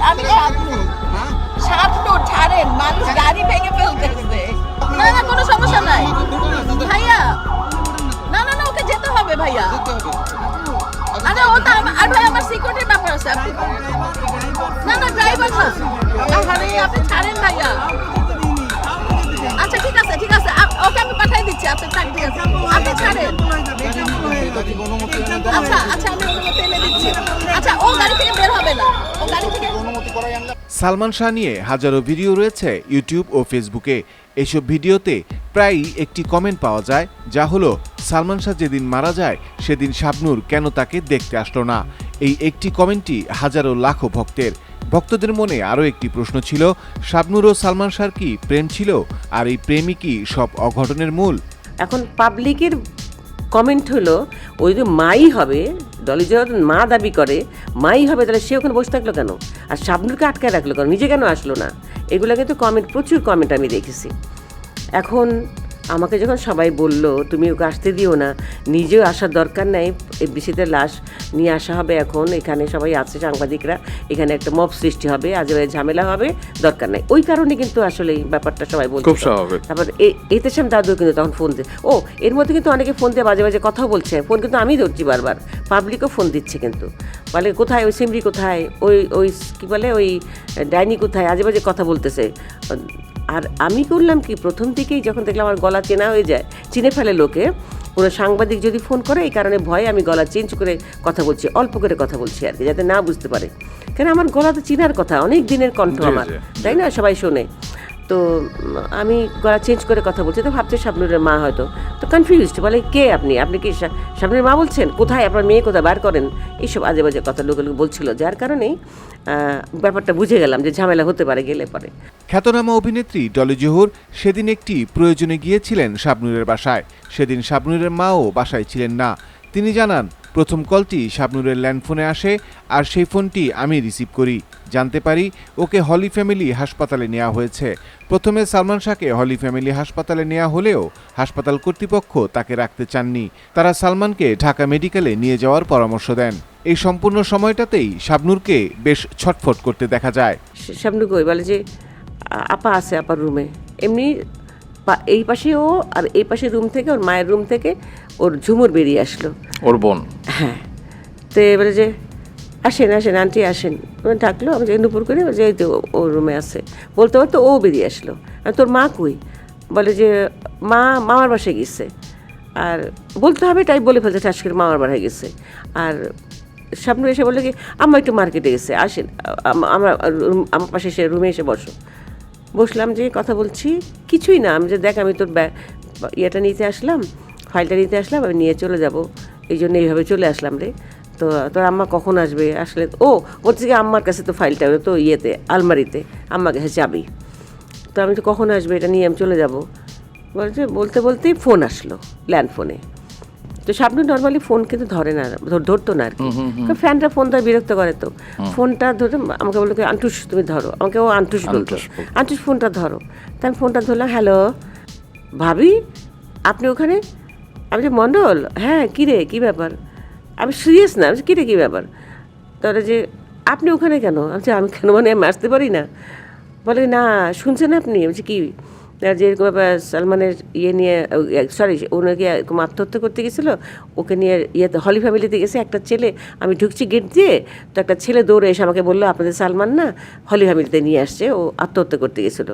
আমি শাবনূর ছাড়েন, মানুষ গাড়ি ভেঙে ফেলতেছে। না না, কোনো সমস্যা নাই ভাইয়া। না না না, ওকে যেতে হবে ভাইয়া। আরে ও তো আর ভাই আমার সিকিউরিটির ব্যাপার আছে। না না, ড্রাইভার না। আরে আপনি ছাড়েন ভাইয়া। আচ্ছা ঠিক আছে ঠিক আছে, ওকে আমি পাঠিয়ে দিচ্ছি। আপনি থাক, ঠিক আছে, আপনি ছাড়েন। আচ্ছা আচ্ছা, আমি অনুমতি এনে দিচ্ছি। আচ্ছা, ও গাড়ি থেকে বের হবে না, ও গাড়ি থেকে। সালমান শাহ নিয়ে হাজারো ভিডিও রয়েছে ইউটিউব ও ফেসবুকে। এসব ভিডিওতে প্রায়ই একটি কমেন্ট পাওয়া যায়, যা হলো সালমান শাহ যেদিন মারা যায় সেদিন শাবনূর কেন তাকে দেখতে আসলো না। এই একটি কমেন্টই হাজারো লাখো ভক্তদের মনে আরও একটি প্রশ্ন ছিল, শাবনূর ও সালমান শাহর কি প্রেম ছিল, আর এই প্রেমই কি সব অঘটনের মূল? এখন পাবলিকের কমেন্ট হলো, ওই যদি মাই হবে, ডলি যদি মা দাবি করে মাই হবে, তাহলে সে ওখানে বসে থাকলো কেন? আর শাবনূরকে আটকায় রাখলো কেন? নিজে কেন আসলো না? এগুলো কিন্তু প্রচুর কমেন্ট আমি দেখেছি। এখন আমাকে যখন সবাই বলল তুমি ওকে আসতে দিও না, নিজেও আসার দরকার নাই, এই বিশিতে লাশ নিয়ে আসা হবে, এখন এখানে সবাই আছে সাংবাদিকরা, এখানে একটা মব সৃষ্টি হবে, আজেবাজে ঝামেলা হবে, দরকার নাই, ওই কারণে কিন্তু আসলে এই ব্যাপারটা সবাই বলছে। তারপর এতেশাম দাদু কিন্তু তখন ফোন দিয়ে, এর মধ্যে কিন্তু অনেকে ফোন দিয়ে বাজে বাজে কথাও বলছে, ফোন কিন্তু আমি ধরছি বারবার, পাবলিকও ফোন দিচ্ছে কিন্তু, বলে কোথায় ওই সিমরি, কোথায় ওই কী বলে ওই ডাইনি, কোথায় আজেবাজে কথা বলতেছে। আর আমি করলাম কি, প্রথম থেকেই যখন দেখলাম আমার গলা চেনা হয়ে যায়, চিনে ফেলে লোকে, কোনো সাংবাদিক যদি ফোন করে, এই কারণে ভয়ে আমি গলা চেঞ্জ করে কথা বলছি, অল্প করে কথা বলছি আর কি, যাতে না বুঝতে পারে। কেন আমার গলা তো চেনার কথা, অনেক দিনের কণ্ঠ আমার, তাই না, সবাই শোনে। তো আমি গলা চেঞ্জ করে কথা বলছি, তো ভাবছে শাবনূরের মা হয়তো, তো কনফিউজড, বলে কে আপনি কি শাবনূরের মা বলছেন? কোথায় আপনার মেয়ে, কোথায় বার করেন? এইসব আজে বাজে কথা লোক বলছিল, যার কারণেই ব্যাপারটা বুঝে গেলাম যে ঝামেলা হতে পারে গেলে পরে। খ্যাতনামা অভিনেত্রী ডলি জহুর সেদিন একটি প্রয়োজনে গিয়েছিলেন শাবনূরের বাসায়। সেদিন শাবনূরের মাও বাসায় ছিলেন না। তিনি জানান, প্রথম কলটি শাবনূরের ল্যান্ডফোনে আসে, আর সেই ফোনটি আমি রিসিভ করি। জানতে পারি ওকে হলি ফ্যামিলি হাসপাতালে নেওয়া হয়েছে। প্রথমে সালমান শাহকে হলি ফ্যামিলি হাসপাতালে নেওয়া হলেও হাসপাতাল কর্তৃপক্ষ তাকে রাখতে চাননি। তারা সালমানকে ঢাকা মেডিকেলে নিয়ে যাওয়ার পরামর্শ দেন। এই সম্পূর্ণ সময়টাতেই শাবনূরকে বেশ ছটফট করতে দেখা যায়। শাবনূর কই বলে যে আপা আছে, আপার রুমে, এমনি এই পাশে ও, আর এই পাশে রুম থেকে, ওর মায়ের রুম থেকে ওর ঝুমুর বেরিয়ে আসলো, ওর বোন। হ্যাঁ, তো এবারে যে আসেন আসেন আন্টি আসেন, ডাকলো, আমি নুপুর করে যে ওর রুমে আছে, বলতে বলতে ও বেরিয়ে আসলো। তোর মা কই? বলে যে মা মামার বাসায় গেছে। আর বলতে হবে তাই বলে ফেলছে, ঠাস করে মামার বাসায় গেছে। আর শাবনূর এসে বললো কি আম্মা একটু মার্কেটে গেছে, আসেন আমরা আমার পাশে এসে রুমে এসে বসলাম, যে কথা বলছি, কিছুই না, আমি যে দেখ আমি তোর ইয়েটা নিতে আসলাম, ফাইলটা নিতে আসলাম, আমি নিয়ে চলে যাব, এই জন্য এইভাবে চলে আসলাম রে। তো তোর আম্মা কখন আসবে? আসলে বলছে কি আম্মার কাছে তো ফাইলটা তো ইয়েতে আলমারিতে, আম্মার কাছে যাবি, তো আমি তো কখন আসবে এটা নিয়ে আমি চলে যাব। বলছে বলতে বলতেই ফোন আসলো, ল্যান্ড ফোনে। তো শাবনূর নর্মালি ফোন কিন্তু ধরে না, ধরতো না আর কি, ফ্যানটা ফোন ধরে বিরক্ত করে, তো ফোনটা ধরে আমাকে বললো আন্টুস তুমি ধরো, আমাকে ও আন্টুস বলতো, আন্টুস ফোনটা ধরো। তা আমি ফোনটা ধরলাম, হ্যালো ভাবি আপনি ওখানে? আমি যে মণ্ডল, হ্যাঁ কী রে কী ব্যাপার? আমি সিরিয়াস না, আমি কী রে কী ব্যাপার? তাহলে যে আপনি ওখানে কেন? আমি কেন, মানে আমি আসতে পারি না? বলে না শুনছেন আপনি? বলছি কি? যে এরকম ব্যাপার, সালমানের ইয়ে নিয়ে, সরি ওনাকে এরকম আত্মহত্যা করতে গেছিলো, ওকে নিয়ে ইয়েতে হলি ফ্যামিলিতে গেছে একটা ছেলে, আমি ঢুকছি গেট দিয়ে, তো একটা ছেলে দৌড়ে এসে আমাকে বললো আপনাদের সালমান না হলি ফ্যামিলিতে নিয়ে আসছে, ও আত্মহত্যা করতে গেছিলো।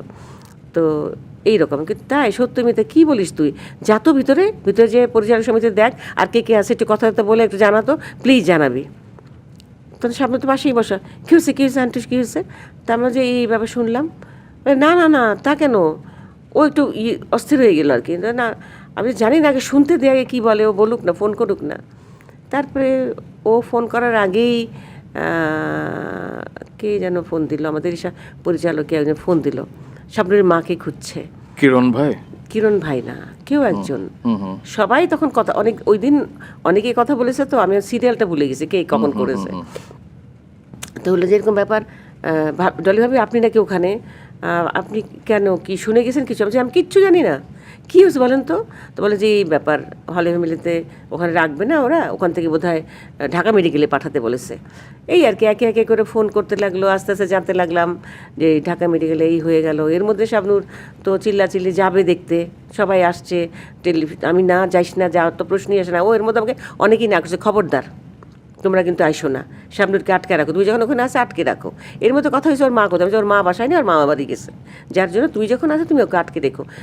তো এইরকম, কিন্তু তাই সত্য মিথ্যা কী বলিস তুই? যা তো ভিতরে যে পরিচালক সমিতি দেখ, আর কে আছে একটু কথাবার্তা বলে একটু জানাতো, প্লিজ জানাবি। তখন সামনে তো পাশেই বসা, কী হয়েছে আন্টুস কী হয়েছে? তা আমরা যে এইভাবে শুনলাম, না না না তা কেন? ও একটু অস্থির হয়ে গেল আর কি, না আমি জানি না, আগে শুনতে দিয়ে আগে কী বলে, ও বলুক না, ফোন করুক না। তারপরে ও ফোন করার আগেই কে যেন ফোন দিল, আমাদের পরিচালকে একজন ফোন দিল, শাবনূরের মাকে খুঁজছে। কিরণ ভাই না, কেউ একজন, সবাই তখন কথা, অনেক ওই দিন অনেকে কথা বলেছে, তো আমি সিরিয়ালটা ভুলে গেছি কে কখন করেছে। তো হলো যে এরকম ব্যাপার, ডলি ভাবি আপনি নাকি ওখানে, আপনি কেন কি শুনে গেছেন কিছু? আমি কিচ্ছু জানি না, কী হয়েছে বলেন তো? তো বলে যে এই ব্যাপার, হলি ফ্যামিলিতে ওখানে রাখবে না, ওরা ওখান থেকে বোধহয় ঢাকা মেডিকেলে পাঠাতে বলেছে। এই আর কি একে একে করে ফোন করতে লাগলো, আস্তে আস্তে জানতে লাগলাম যে ঢাকা মেডিকেলে এই হয়ে গেল। এর মধ্যে শাবনূর তো চিল্লাচিল্লি যাবে দেখতে, সবাই আসছে, আমি না যাইস না, যাওয়ার তো প্রশ্নই আসে না। ও এর মধ্যে আমাকে অনেকেই না করছে, খবরদার তোমরা কিন্তু আইসো না, শাবনূরকে আটকে রাখো, তুমি যখন ওখানে আসে আটকে রাখো। এর মধ্যে কথা হয়েছে ওর মা কোথায়, ওর মা বাসায় নেই, ওর মামা বাড়ি গেছে, যার জন্য তুই যখন আসে তুমি ওকে আটকে রেখো।